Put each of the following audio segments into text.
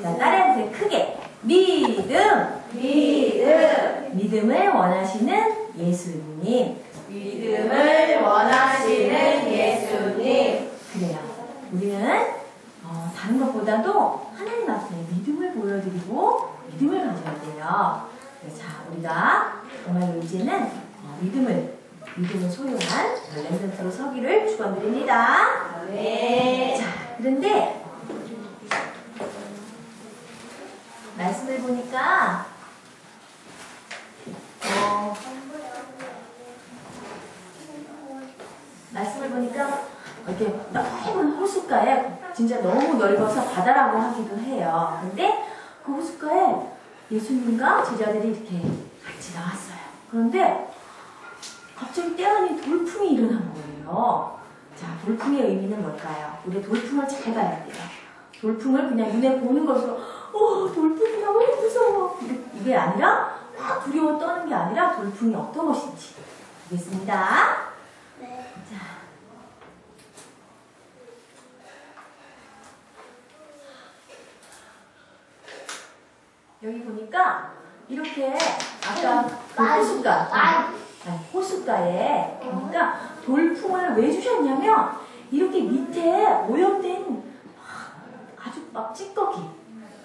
자, 딸애한테 크게. 믿음. 믿음을 원하시는 예수님. 믿음을 원하시는 예수님. 그래요. 우리는 다른 것보다도 하나님 앞에 믿음을 보여드리고 믿음을 가져야 돼요. 자, 우리가 정말로 이제는 믿음을 소유한 렘넌트로 서기를 축원드립니다. 네. 자, 그런데 말씀을 보니까 이렇게 넓은 호숫가에 진짜 너무 넓어서 바다라고 하기도 해요. 근데 그 호숫가에 예수님과 제자들이 이렇게 같이 나왔어요. 그런데 갑자기 때아닌 돌풍이 일어난 거예요. 자, 돌풍의 의미는 뭘까요? 우리 돌풍을 잘 봐야 돼요. 돌풍을 그냥 눈에 보는 것으로 돌풍이 너무 무서워. 이게 아니라 막 두려워 떠는 게 아니라 돌풍이 어떤 것인지 보겠습니다. 네. 자. 여기 보니까 이렇게 아까 호숫가에 보니까 돌풍을 왜 주셨냐면 이렇게 밑에 오염된 아주 막 찌꺼기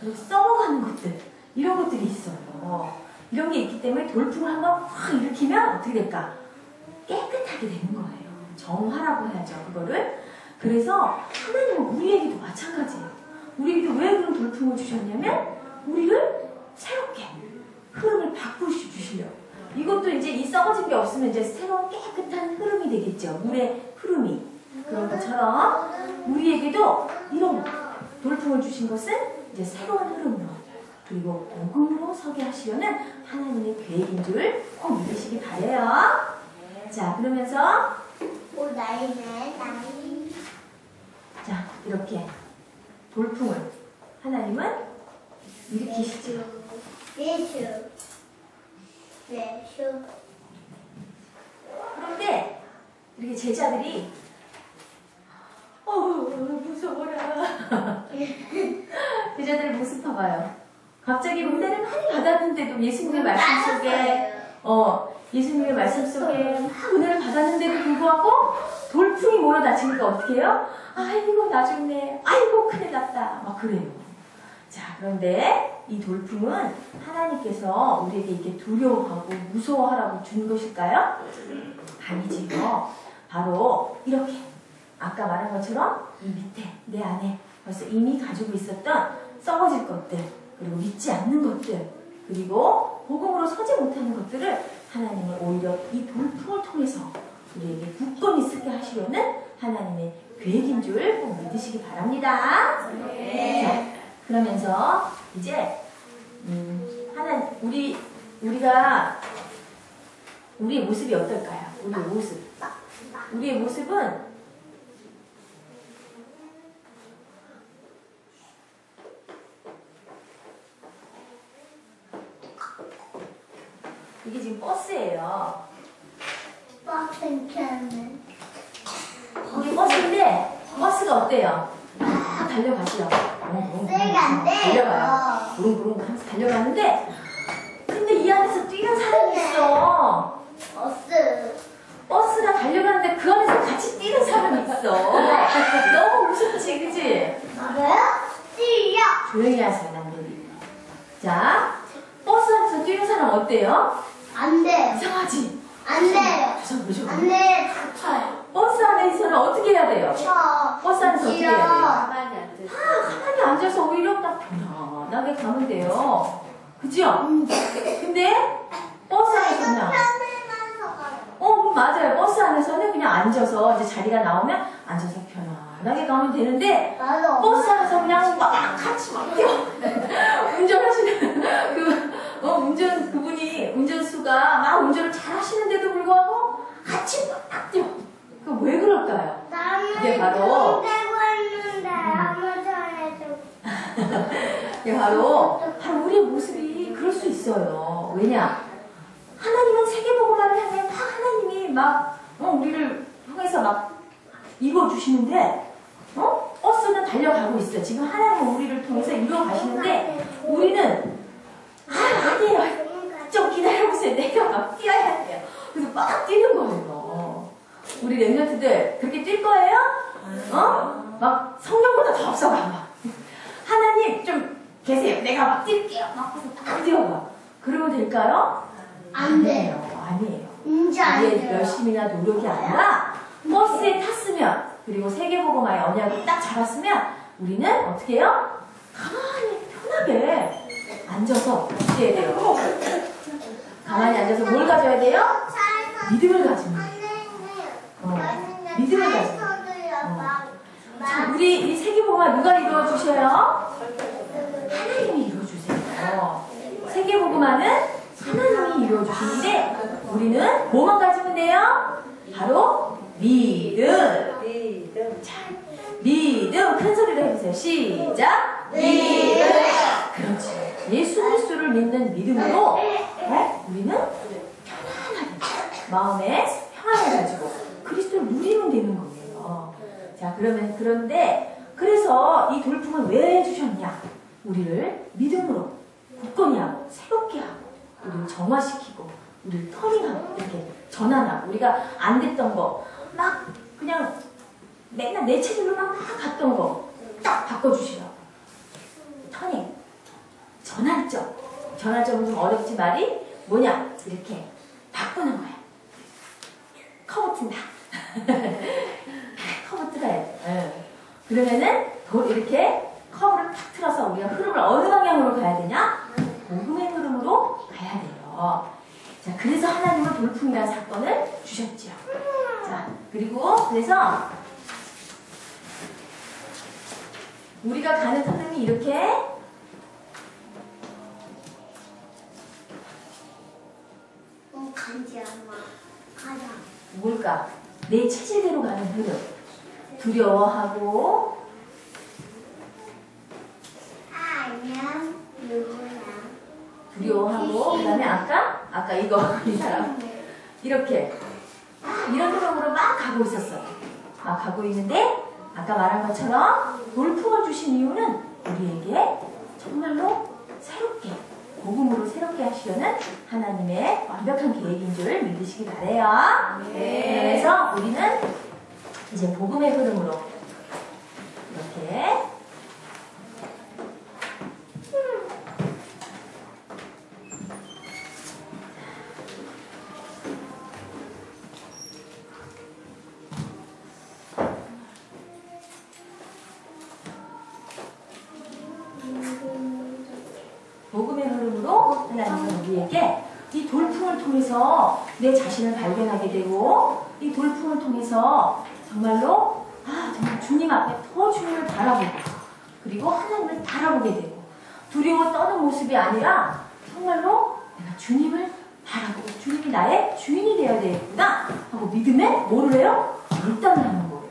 그리고 썩어가는 것들 이런 것들이 있어요. 이런 게 있기 때문에 돌풍을 한번 확 일으키면 어떻게 될까? 깨끗하게 되는 거예요. 정화라고 해야죠, 그거를. 그래서 하나님은 우리에게도 마찬가지예요. 우리에게도 왜 그런 돌풍을 주셨냐면 우리를 새롭게 흐름을 바꾸시려고. 이것도 이제 이 썩어진 게 없으면 이제 새로운 깨끗한 흐름이 되겠죠. 물의 흐름이. 그런 것처럼 우리에게도 이런 돌풍을 주신 것은 이제 새로운 흐름으로 그리고 복음으로 서게 하시려는 하나님의 계획인 줄 꼭 믿으시기 바래요. 자, 그러면서 자, 이렇게 돌풍을 하나님은 일으키시죠. 그런데 이렇게 제자들이 무서워라. 제자들 모습 봐봐요. 갑자기 은혜를 많이 받았는데도 예수님의 말씀 속에 막 은혜를 받았는데도 불구하고 돌풍이 몰아닥치니까 어떻게 해요? 아이고 나 죽네. 아이고 큰일 났다. 막 그래요. 자, 그런데 이 돌풍은 하나님께서 우리에게 이렇게 두려워하고 무서워하라고 준 것일까요? 아니지요. 바로 이렇게 아까 말한 것처럼 이 밑에 내 안에 벌써 이미 가지고 있었던 썩어질 것들 그리고 믿지 않는 것들 그리고 복음으로 서지 못하는 것들을 하나님은 오히려 이 돌풍을 통해서 우리에게 굳건히 쓰게 하시려는 하나님의 계획인 줄 꼭 믿으시기 바랍니다. 네. 자, 그러면서 이제 우리의 모습이 어떨까요? 우리의 모습은 이게 지금 버스예요. 이게 버스인데 버스가 어때요? 막 달려가시죠. 달려가요. 부릉부릉 하면서 달려가는데 근데 이 안에서 뛰는 사람이 있어. 버스가 달려가는데 그 안에서 같이 뛰는 사람이 있어. 너무 무섭지, 그치? 조용히 하세요, 남들이. 자, 버스 안에서 뛰는 사람 어때요? 안 돼요. 이상하지? 안 돼요. 안 돼요. 다쳐요. 버스 안에서는 어떻게 해야 돼요? 버스 안에서 어떻게 해야 돼요? 가만히 앉아서 오히려 딱 편안하게 가면 돼요. 그죠? 근데 버스 안에서 그냥 맞아요. 버스 안에서는 그냥 앉아서 이제 자리가 나오면 앉아서 편안하게 가면 되는데 버스 안에서 그냥 막 같이 막 뛰어 운전하시는 그분이 운전수가 막 운전을 잘 하시는데도 불구하고 같이 막 뛰어. 그 왜 그럴까요? 이게 바로 이게 바로 우리의 모습이 그럴 수 있어요. 왜냐? 하나님은 세계복음화를 향해 막 하나님이 막 우리를 통해서 막 이루어주시는데 버스는 달려가고 있어요. 지금 하나님은 우리를 통해서 이루어가시는데 계세요. 내가 막 뛸게요. 막 뛰어가. 그러면 될까요? 안 돼요. 아니에요. 이제 안 우리의 돼요. 열심이나 노력이 아니라 버스에 탔으면 그리고 세계복음화의 언약을 딱 잡았으면 우리는 어떻게 해요? 가만히 편하게 앉아서 있어야 돼요. 가만히 앉아서 뭘 가져야 돼요? 믿음을 가지는 거예요. 믿음을 가지는 거예요. 자, 우리 이 세계복음화 누가 이루어주셔요? 하나님이 이루어주세요. 세계복음화는 하나님이 이루어주시는데 우리는 뭐만 가지면 돼요? 바로 믿음. 믿음. 자, 믿음 큰 소리로 해보세요. 시작. 믿음. 그렇지. 예수 그리스도를 믿는 믿음으로 우리는 편안하게 마음에 평안을 가지고 그리스도를 누리면 되는 거예요. 자, 그런데 그래서 이 돌풍을 왜 주셨냐? 우리를 믿음으로 굳건히 하고 새롭게 하고 우리를 정화시키고 우리를 터닝하고 이렇게 전환하고 우리가 안 됐던 거 막 그냥 맨날 내 체질로만 막 갔던 거 딱 바꿔주시라고. 터닝, 전환점은 좀 어렵지 말이 뭐냐? 이렇게 바꾸는 거야. 커브 튼다. 커브 틀어야 돼. 그러면은 이렇게 커브를 탁 틀어서 우리가 흐름을 어느 방향으로 가야 되냐? 복음의 흐름으로 가야 돼요. 자, 그래서 하나님은 돌풍이라는 사건을 주셨지요. 자, 그래서 우리가 가는 흐름이 이렇게 간지 않아. 가자. 뭘까? 내 체질대로 가는 흐름. 두려워하고 안녕. 누구야? 두려워하고 그다음에 아까 이거 이 사람 이렇게 이런 흐름으로 막 가고 있었어요. 막 가고 있는데 아까 말한 것처럼 돌풍을 주신 이유는 우리에게 정말로 새롭게 복음으로 새롭게 하시려는 하나님의 완벽한 계획인 줄 믿으시기 바래요. 네. 그래서 우리는 이제 복음의 흐름으로 이렇게 복음의 흐름으로 하나님은 우리에게 이 돌풍을 통해서 내 자신을 발견하게 되고 이 돌풍을 통해서 정말로 정말 주님 앞에 더 주님을 바라보고 그리고 하나님을 바라보게 되고 두려워 떠는 모습이 아니라 정말로 내가 주님을 바라보고 주님이 나의 주인이 되어야 되겠구나 하고 믿음에 뭐를 해요? 결단을 하는 거예요.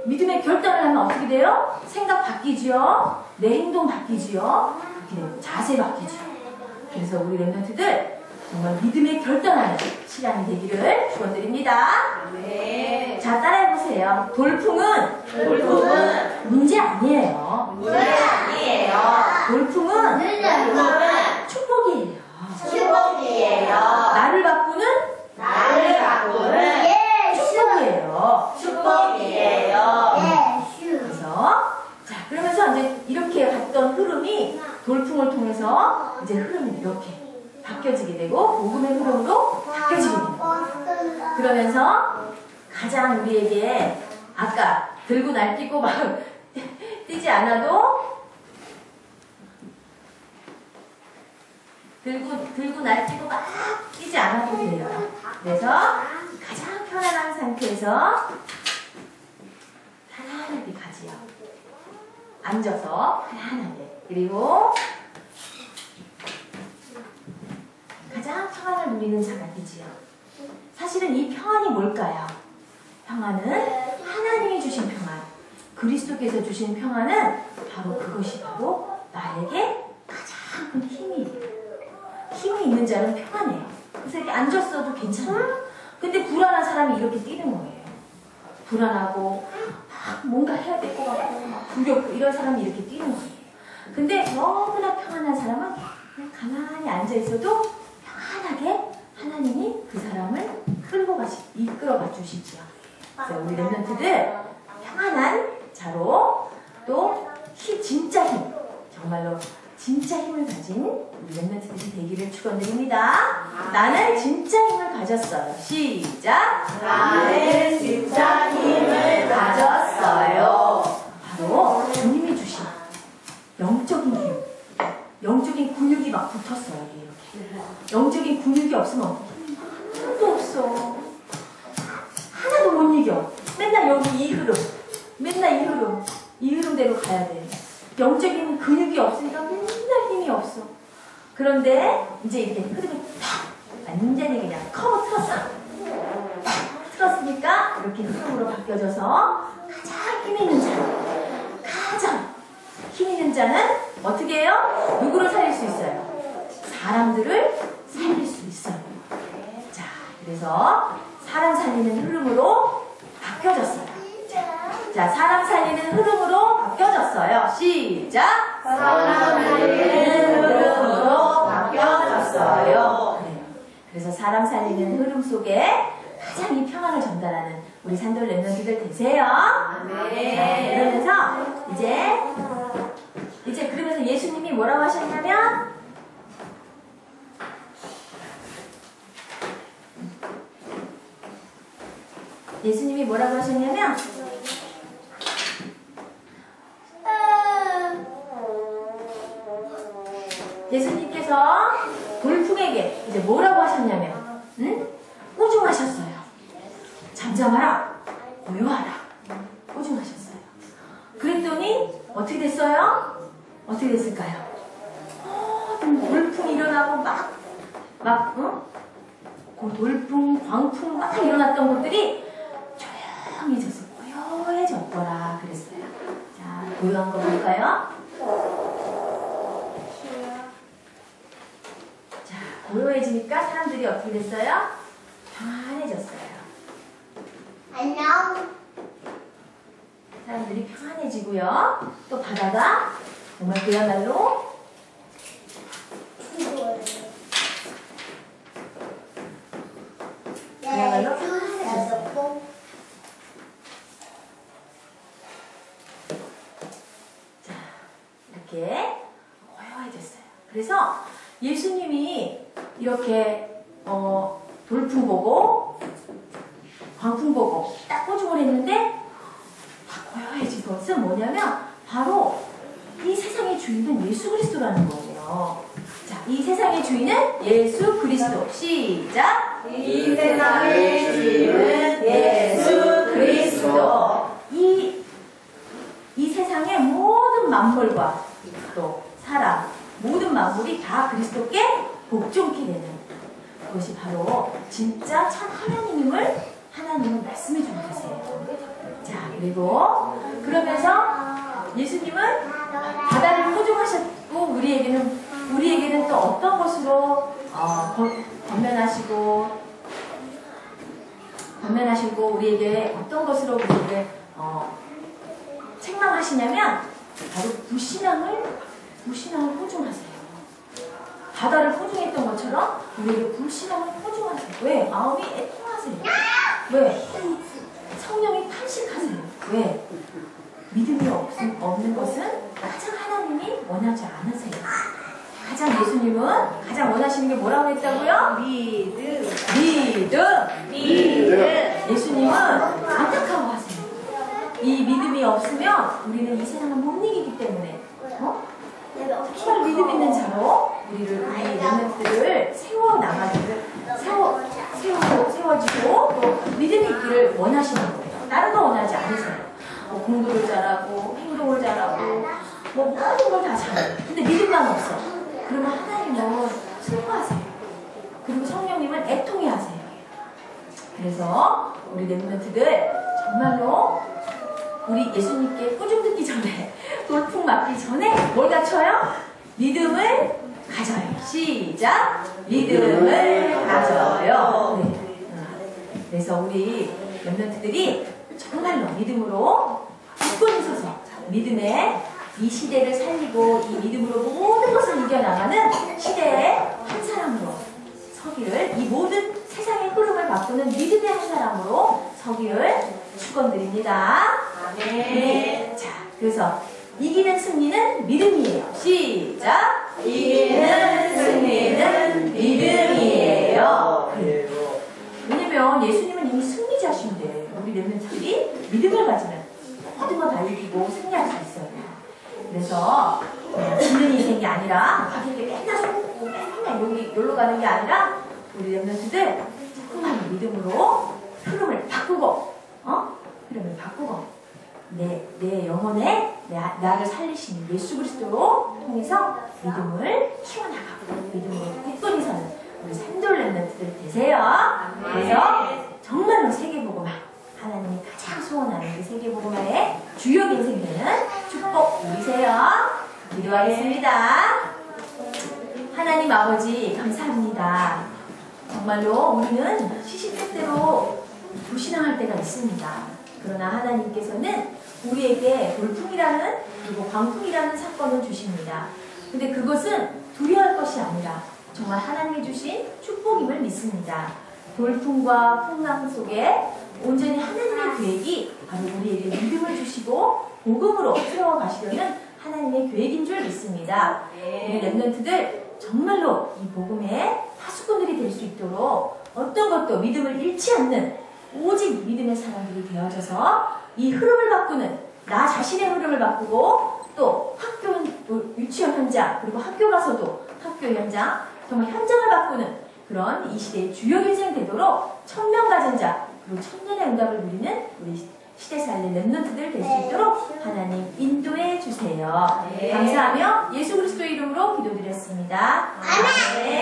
믿음의 결단을 하면 어떻게 돼요? 생각 바뀌지요? 내 행동 바뀌지요? 그렇게 되고 자세 바뀌지요? 그래서 우리 랩런트들 정말 믿음의 결단하는 시간이 되기를 축원드립니다. 네. 자, 따라해보세요. 돌풍은 문제 아니에요. 문제 아니에요. 돌풍은 축복이에요. 축복이에요. 나를 바꾸는 나를 바꾸는 축복이에요. 축복이에요. 그래서 자, 그러면서 이제 이렇게 갔던 흐름이 돌풍을 통해서 이제 흐름이 이렇게 바뀌어지게 되고 복음의 흐름으로 바뀌어지게 됩니다. 그러면서 가장 우리에게 아까 들고 날뛰고 막 뛰지 않아도 들고 날뛰고 막 뛰지 않아도 돼요. 그래서 가장 편안한 상태에서 편안하게 가지요. 앉아서 편안하게. 그리고 가장 평안을 누리는 자가 되지요. 사실은 이 평안이 뭘까요? 평안은 하나님이 주신 평안, 그리스도께서 주신 평안은 바로 그것이 바로 나에게 가장 큰 힘이 있는 자는 평안해요. 그래서 이렇게 앉았어도 괜찮아요. 근데 불안한 사람이 이렇게 뛰는 거예요. 불안하고 막 뭔가 해야 될 것 같고 막 두렵고 이런 사람이 이렇게 뛰는 거예요. 근데 너무나 평안한 사람은 그냥 가만히 앉아있어도 편안하게 하나님이 그 사람을 이끌어가 주시죠. 그래서 우리 랩런트들 평안한 자로 또 진짜 힘, 정말로 진짜 힘을 가진 우리 랩런트들이 되기를 축원드립니다. 나는 진짜 힘을 가졌어요. 시작. 나는 진짜 힘을 가졌어요. 바로 주님이 주신 영적인 힘, 영적인 근육이 막 붙었어요. 여기 이렇게. 영적인 근육이 없으면 하나도 없어. 하나도 못 이겨. 맨날 여기 이 흐름, 맨날 이 흐름대로 가야 돼. 영적인 근육이 없으니까 맨날 힘이 없어. 그런데 이제 이렇게 흐름이 탁 완전히 그냥 커버 틀었으니까 이렇게 흐름으로 바뀌어져서 가장 힘 있는 가장 힘 있는 자는 어떻게 해요? 누구를 살릴 수 있어요? 사람들을 살릴 수 있어요. 자, 그래서 사람 살리는 흐름으로 바뀌어졌어요. 자, 사람 살리는 흐름으로 바뀌어졌어요. 시작! 사람 살리는 흐름으로 바뀌어졌어요. 네. 그래서 사람 살리는 흐름 속에 가장 이 평안을 전달하는 우리 산돌 랩런트들 되세요. 네. 그러면서 이제 그러면서 예수님이 뭐라고 하셨냐면 예수님이 뭐라고 하셨냐면 예수님께서 돌풍에게 이제 뭐라고 하셨냐면 꾸중하셨어요. 잠잠하라, 고요하라, 꾸중하셨어요. 그랬더니 어떻게 됐어요? 어떻게 됐을까요? 돌풍이 일어나고 그 돌풍, 광풍 막 일어났던 것들이 조용해져서 고요해졌더라 그랬어요. 자, 고요한 거 볼까요? 자, 고요해지니까 사람들이 어떻게 됐어요? 평안해졌어요. 안녕. 사람들이 평안해지고요. 또 바다가 정말 그야말로 그야말로 평안해졌어요. 자, 이렇게 고요해졌어요. 그래서 예수님이 이렇게 돌풍 보고 광풍 보고 딱 꼬집어 했는데 다 고요해진 것은 뭐냐면 바로 이 세상의 주인은 예수 그리스도라는 거예요. 자, 이 세상의 주인은 예수 그리스도. 시작. 이 세상의 주인은 예수 그리스도. 이 세상의 모든 만물과 또 사람, 모든 만물이 다 그리스도께 복종케 되는 그것이 바로 진짜 참 하나님을 말씀해 주는 것이에요. 자, 그리고 그러면서 예수님은 바다를 포종하셨고 우리에게는 또 어떤 것으로 권면하시고 우리에게 어떤 것으로 우리에게 책망하시냐면 바로 불신앙을 포종하세요. 바다를 포종했던 것처럼 우리에게 불신앙을 포종하세요. 왜? 마음이 애통하세요. 왜? 성령이 탄식하세요. 왜? 믿음이 없는 것은 가장 하나님이 원하지 않으세요. 가장 예수님은 가장 원하시는 게 뭐라고 했다고요? 믿음. 예수님은 안타까워 하세요. 이 믿음이 없으면 우리는 이 세상을 못 이기기 때문에 정말 믿음 있는 자로 우리 랩런트들을 세워지고 또 믿음이 있기를 원하시는 거예요. 다른 거 원하지 않으세요. 공부를 잘하고 행동을 잘하고 모든 걸 다 잘해요. 근데 믿음만 없어. 그러면 하나님은 슬퍼하세요. 그리고 성령님은 애통해 하세요. 그래서 우리 랩런트들 정말로 우리 예수님께 꾸중 듣기 전에 돌풍 맞기 전에 뭘 갖춰요? 믿음을 가져요. 시작! 믿음을 가져요. 네. 그래서 우리 랩런트들이 정말로 믿음으로 굳건히 서서 믿음의 이 시대를 살리고 이 믿음으로 모든 것을 이겨나가는 시대의 한 사람으로 서기를 이 모든 세상의 흐름을 바꾸는 믿음의 한 사람으로 서기를 축원드립니다. 네. 자, 그래서 이기는 승리는 믿음이에요. 시작! 이기는 승리는 믿음이에요. 왜냐면 예수님은 이미 승리자신데 우리 렘넌트들이 믿음을 가지면 모든 걸 다 이기고 승리할 수 있어요. 그래서 그냥 지는 인생이 아니라 가게를 맨날 손고 맨날 여기 놀러 가는 게 아니라 우리 렘넌트들 조금만 믿음으로 흐름을 바꾸고 흐름을 바꾸고 내 영혼에 나를 살리시는 예수 그리스도로 통해서 믿음을 키워나가고 믿음으로 굳건히 사는 우리 산돌 렘넌트들 되세요. 그래서 정말로 세계복음화 하나님이 가장 소원하는 그 세계복음화의 주요 인생 되는 축복 누리세요. 기도하겠습니다. 하나님 아버지 감사합니다. 정말로 우리는 시시때때로 불신앙할 때가 있습니다. 그러나 하나님께서는 우리에게 돌풍이라는 그리고 광풍이라는 사건을 주십니다. 근데 그것은 두려워할 것이 아니라 정말 하나님이 주신 축복임을 믿습니다. 돌풍과 풍랑 속에 온전히 하나님의 계획이 바로 우리에게 믿음을 주시고 복음으로 풀어가시려는 하나님의 계획인 줄 믿습니다. 우리 렘넌트들 정말로 이 복음의 파수꾼들이 될 수 있도록 어떤 것도 믿음을 잃지 않는 오직 믿음의 사람들이 되어져서 이 흐름을 바꾸는 나 자신의 흐름을 바꾸고 또 학교 유치원 현장 그리고 학교 가서도 학교 현장 정말 현장을 바꾸는 그런 이 시대의 주요 인생 되도록 천명 가진 자 그리고 천년의 응답을 누리는 우리 시대 살릴 렘넌트들 될 수 있도록 하나님 인도해 주세요. 감사하며 예수 그리스도의 이름으로 기도드렸습니다. 아멘.